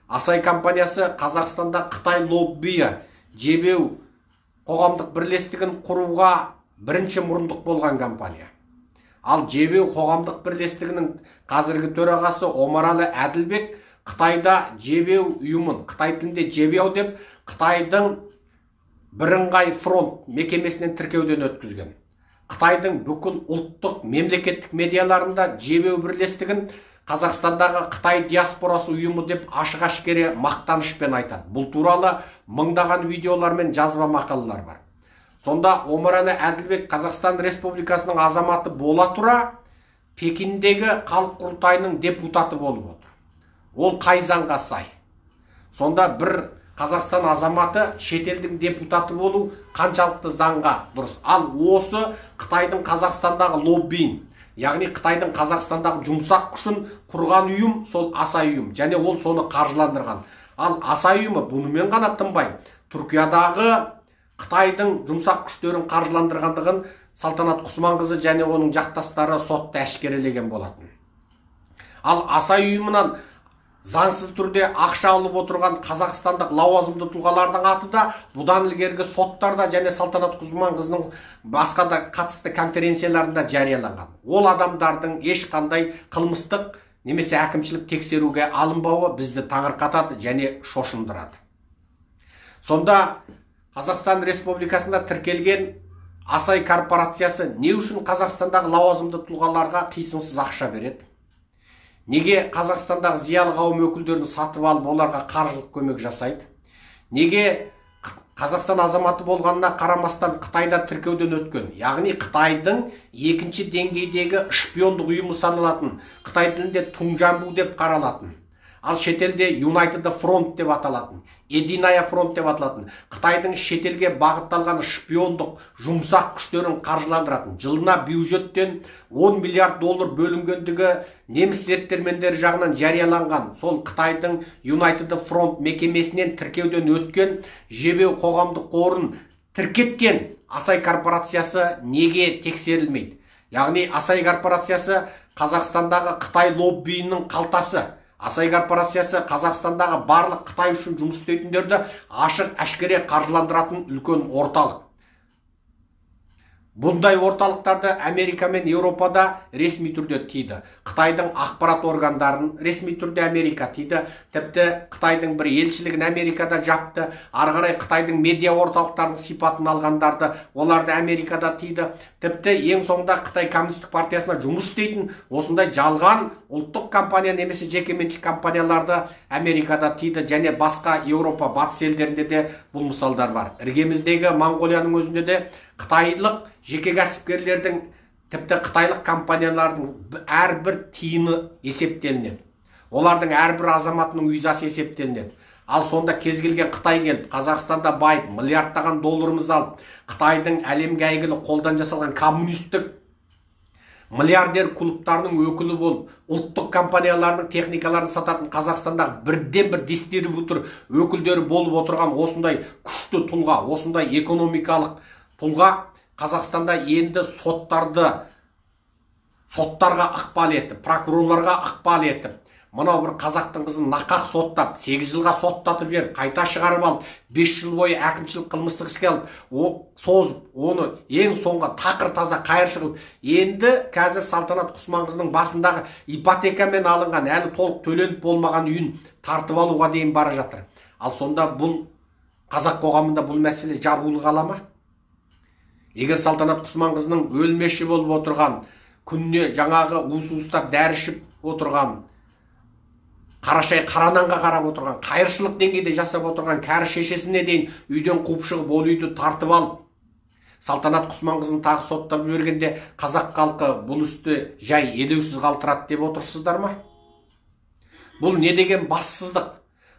Асай компаниясы Қазақстанда Қытай лоббиі жебеу қоғамдық бірлестігін құруға бірінші мұрындық болған компания. Ал жебеу қоғамдық бірлестігінің қазіргі төрағасы Омаралы Әділбек Қытайда жебеу ұйымын, Қытай тілінде жебеу деп, Қытайдың бірыңғай фронт мекемесінен тіркеуден өткізген. Қытайдың бүкіл ұлттық мемлекеттік медиаларында жебеу бірлестігін Қазақстандағы Қытай диаспорасы ұйымы деп ашық-ашкере мақтанышпен айтады. Бұл туралы мыңдаған видеолар мен жазба мақалалар бар. Сонда Омаралы Әділбек Қазақстан Республикасының азаматы бола тұра, Пекиндегі халық құрылтайының депутаты болып отыр. Ол қай заңға сай? Сонда бір Қазақстан азаматы шетелдің депутаты болу қаншалықты заңға дұрыс? Ал осы Қытайдың Қазақстандағы лоббиін, яғни Қытайдың Қазақстандағы жұмсақ күшін құрған ұйым сол Асай ұйым, және ол соны қаржыландырған. Ал Асай ұйымы бұнымен ғана тынбай, Түркиядағы Қытайдың жұмсақ күштерін қаржыландырғандығын Салтанат Құсманқызы және оның жақтастары сотта әшкерелеген болатын. Ал Асай ұйымынан заңсыз түрде ақша алып отырған қазақстандық лауазымды тұлғалардың аты да бұдан ілгергі соттарда және Салтанат Құсманқызының басқа да қатысты конференцияларында жарияланған. Ол адамдардың ешқандай қылмыстық немесе әкімшілік тексеруге алынбауы бізді таңырқатады және шошындырады. Сонда Қазақстан Республикасында тіркелген Асай корпорациясы не үшін Қазақстандағы лауазымды тұлғаларға қисынсыз ақша береді? Неге Қазақстандағы зиялы қауым өкілдерін сатып алып оларға қаржылық көмек жасайды? Неге Қазақстан азаматы болғанына қарамастан Қытайда тіркеуден өткен, яғни Қытайдың екінші деңгейдегі шпиондық ұйымы саналатын, Қытай тілінде Тунжанбу деп қаралатын, ал шетелде United Front деп аталатын, Единая фронт деп аталатын, Қытайдың шетелге бағытталған шпиондық жұмсақ күштерін қаржыландыратын, жылына бюджеттен 10 миллиард доллар бөлінгендігі неміс зерттемендері жағынан жарияланған сол Қытайдың United Front мекемесінен тіркеуден өткен жебеу қоғамдық қорын тіркеткен Асай корпорациясы неге тексерілмейді? Яғни Асай корпорациясы Қазақстандағы Қытай лоббиінің қалтасы. Асай корпорациясы Қазақстандағы барлық Қытай үшін жұмыс істейтіндерді ашық әшкере қаржыландыратын үлкен орталық. Бұндай орталықтарды Америка мен Еуропада ресми түрде тиді. Қытайдың ақпарат органдарын ресми түрде Америка тиді. Тіпті Қытайдың бір елшілігін Америкада жапты. Ары қарай Қытайдың медиа орталықтарының сипатын алғандарды оларды Америкада тиді. Тіпті ең соңында Қытай Коммунистік партиясына жұмыс істейтін осындай жалған ұлттық компания немесе жекеменшік компанияларды Америкада тиді, және басқа Еуропа батыс елдерінде де бұл мысалдар бар. Іргеміздегі Моңғолияның өзінде де қытайлық жеке кәсіпкерлердің, тіпті қытайлық компаниялардың әрбір тиыны есептелінеді. Олардың әрбір азаматының визасы есептелінеді. Ал сонда кез келген Қытай келіп, Қазақстанда байып, миллиардтаған долларымызды алып, Қытайдың әлемге әйгілі қолдан жасалған коммунистік миллиардер клубтарының өкілі болып, ұлттық компанияларының техникаларын сататын Қазақстандағы бірден бір дистрибьютор өкілдері болып отырған осындай күшті тұлға, осындай экономикалық тұлға Қазақстанда енді соттарға ықпал етіп, прокурорларға ықпал етіп, мынау бір қазақтың қызын нақақ соттап, 8 жылға соттатып жіберіп, қайта шығарып алып, 5 жыл бойы әкімшілік қылмыстық іске алып, созып, оны ең соңғы тақыр таза қайыршы қылып, енді қазір Салтанат Құсманқызының басындағы ипотекамен алынған, әлі толық төленіп болмаған үйін тартып алуға дейін бара жатыр. Ал сонда бұл қазақ қоғамында бұл мәселе жабулы қала ма? Егер Салтанат Құсманқызының өлмеші болып отырған, күніне жаңағы уыс-уыстап дәрі ішіп отырған, қарашай қарананға қарап отырған, қайыршылық деңгейде жасап отырған кәрі шешесіне дейін үйден қуып шығып, ол үйді тартып алып, Салтанат Құсманқызын тағы соттап жібергенде қазақ халқы бұл істі жай елеусіз қалтырады деп отырсыздар ма? Бұл не деген бассыздық?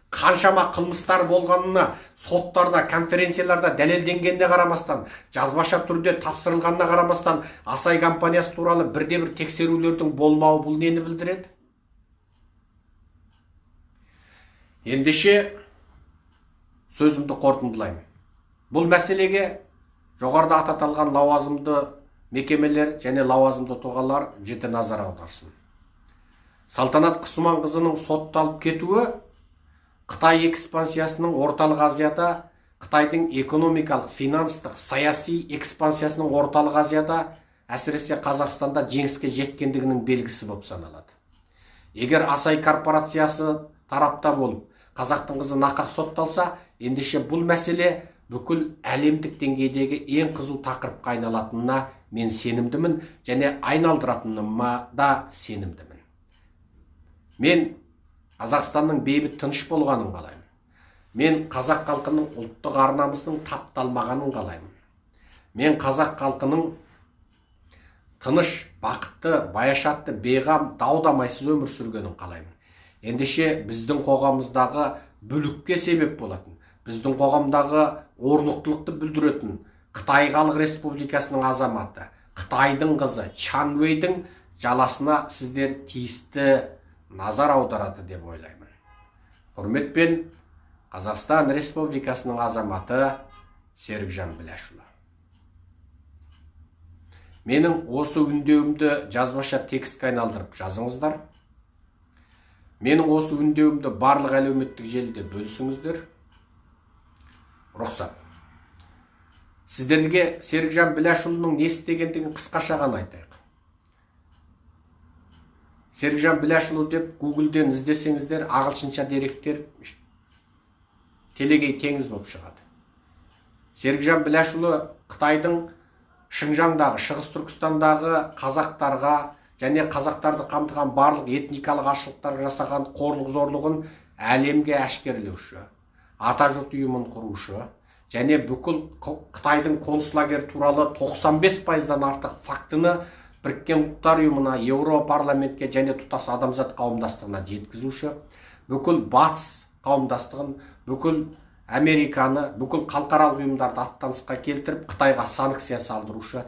Қаншама қылмыстар болғанына, соттарда, конференцияларда дәлелденгеніне қарамастан, жазбаша түрде тапсырылғанына қарамастан, Асай компаниясы туралы бірде-бір тексерулердің болмауы бұл нені білдіреді? Ендеше сөзімді қорытындылаймын. Бұл мәселеге жоғарыда аталған лауазымды мекемелер және лауазымды тұлғалар жіті назар аударсын. Салтанат Құсманқызының сотталып кетуі Қытай экспансиясының орталық Азияда, Қытайдың экономикалық, финанстық, саяси экспансиясының орталық Азияда, әсіресе Қазақстанда жеңіске жеткендігінің белгісі болып саналады. Егер Асай корпорациясы тарапта болып, қазақтың қызы нақақ сотталса, ендеше бұл мәселе бүкіл әлемдік деңгейдегі ең қызу тақырыпқа айналатынына мен сенімдімін, және айналдыратыныма да сенімдімін. Мен Қазақстанның бейбіт тыныш болғанын қалаймын. Мен қазақ халқының ұлттық арнамыздың тапталмағанын қалаймын. Мен қазақ халқының тыныш, бақытты, баяшатты, бейғам, дау-дамайсыз өмір сүргенін қалаймын. Ендеше біздің қоғамымыздағы бүлікке себеп болатын, біздің қоғамдағы орнықтылықты бүлдіретін Қытай Халық Республикасының азаматы, Қытайдың қызы Чан Уэйдің жаласына сіздер тиісті назар аударады деп ойлаймын. Құрметпен, Қазақстан Республикасының азаматы Серікжан Біләшұлы. Менің осы үндеуімді жазбаша текстке айналдырып жазыңыздар. Менің осы үндеуімді барлық әлеуметтік желіде бөлісіңіздер. Рұқсат. Сіздерге Серікжан Біләшұлының не істегендігін қысқаша ғана айтайық. Серікжан Біләшұлы деп Google-ден іздесеңіздер, ағылшынша деректер телегей теңіз болып шығады. Серікжан Біләшұлы Қытайдың Шыңжаңдағы, Шығыс Түркістандағы қазақтарға және қазақтарды қамтыған барлық этникалық азшылықтарға жасаған қорлық зорлығын әлемге әшкерелеуші, Атажұрт ұйымын құрушы және бүкіл Қытайдың концлагері туралы 95%-дан артық фактіні Біріккен ұлттар ұйымына, Еуропарламентке және тұтас адамзат қауымдастығына жеткізуші, бүкіл батыс қауымдастығын, бүкіл Американы, бүкіл халықаралық ұйымдарды аттанысқа келтіріп, Қытайға санкция салдырушы,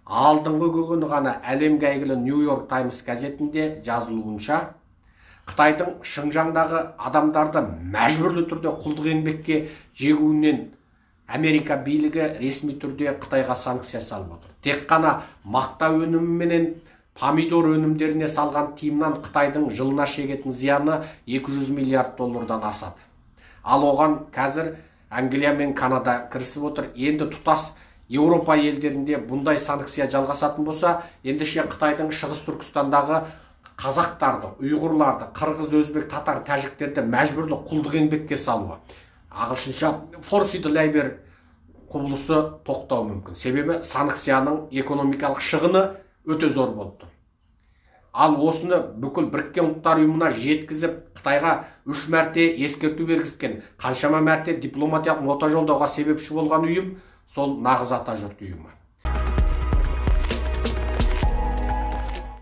алдыңғы күні ғана әлемге әйгілі New York Times газетінде жазылуынша, Қытайдың Шыңжаңдағы адамдарды мәжбүрлі түрде құлдық еңбекке жегуінен Америка билігі ресми түрде Қытайға санкция салып отыр. Тек қана мақта өнімі менен помидор өнімдеріне салған тиымнан Қытайдың жылына шегетін зияны 200 миллиард доллардан асады. Ал оған қазір Англия мен Канада кірісіп отыр. Енді тұтас Еуропа елдерінде бұндай санкция жалғасатын болса, ендеше Қытайдың Шығыс Түркістандағы қазақтарды, ұйғырларды, қырғыз, өзбек, татар, тәжіктерді мәжбүрлі құлдық еңбекке салуы, ағылшынша forced labor құбылысы тоқтауы мүмкін. Себебі санкцияның экономикалық шығыны өте зор болып тұр. Ал осыны бүкіл Біріккен ұлттар ұйымына жеткізіп, Қытайға 3 мәрте ескерту бергізген, қаншама мәрте дипломатиялық нота жолдауға себепші болған ұйым сол нағыз Атажұрт ұйымы.